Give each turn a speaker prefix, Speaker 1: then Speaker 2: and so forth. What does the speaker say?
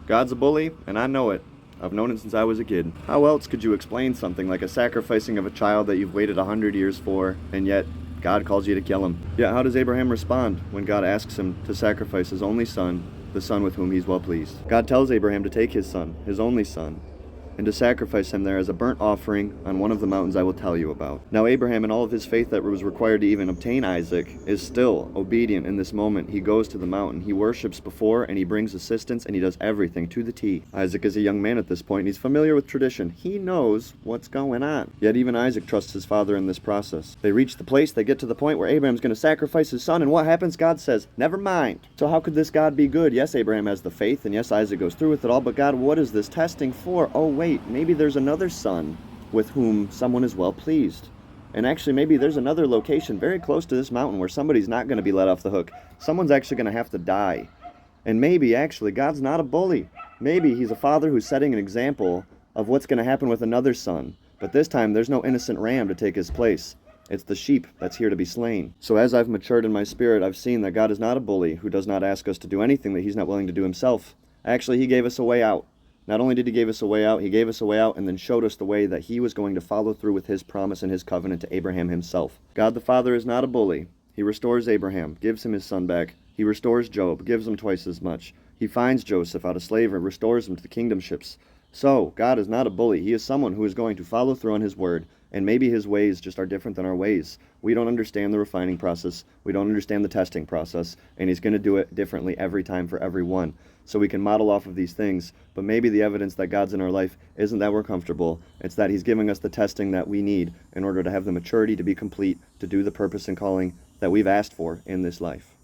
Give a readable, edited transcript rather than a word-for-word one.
Speaker 1: God's a bully, and I know it. I've known it since I was a kid. How else could you explain something like a sacrificing of a child that you've waited 100 years for, and yet God calls you to kill him? Yet how does Abraham respond when God asks him to sacrifice his only son, the son with whom he's well pleased? God tells Abraham to take his son, his only son, and to sacrifice him there as a burnt offering on one of the mountains I will tell you about. Now Abraham, in all of his faith that was required to even obtain Isaac, is still obedient in this moment. He goes to the mountain, he worships before, and he brings assistance, and he does everything to the T. Isaac is a young man at this point, and he's familiar with tradition. He knows what's going on. Yet even Isaac trusts his father in this process. They reach the place, they get to the point where Abraham's going to sacrifice his son, and what happens? God says, never mind. So how could this God be good? Yes, Abraham has the faith, and yes, Isaac goes through with it all, but God, what is this testing for? Oh wait, maybe there's another son with whom someone is well pleased. And actually, maybe there's another location very close to this mountain where somebody's not going to be let off the hook. Someone's actually going to have to die. And maybe, actually, God's not a bully. Maybe he's a father who's setting an example of what's going to happen with another son. But this time, there's no innocent ram to take his place. It's the sheep that's here to be slain. So as I've matured in my spirit, I've seen that God is not a bully who does not ask us to do anything that he's not willing to do himself. Actually, he gave us a way out. Not only did he give us a way out, he gave us a way out and then showed us the way that he was going to follow through with his promise and his covenant to Abraham himself. God the Father is not a bully. He restores Abraham, gives him his son back. He restores Job, gives him twice as much. He finds Joseph out of slavery, restores him to the kingdomships. So, God is not a bully. He is someone who is going to follow through on his word, and maybe his ways just are different than our ways. We don't understand the refining process. We don't understand the testing process, and he's going to do it differently every time for everyone. So we can model off of these things, but maybe the evidence that God's in our life isn't that we're comfortable. It's that he's giving us the testing that we need in order to have the maturity to be complete, to do the purpose and calling that we've asked for in this life.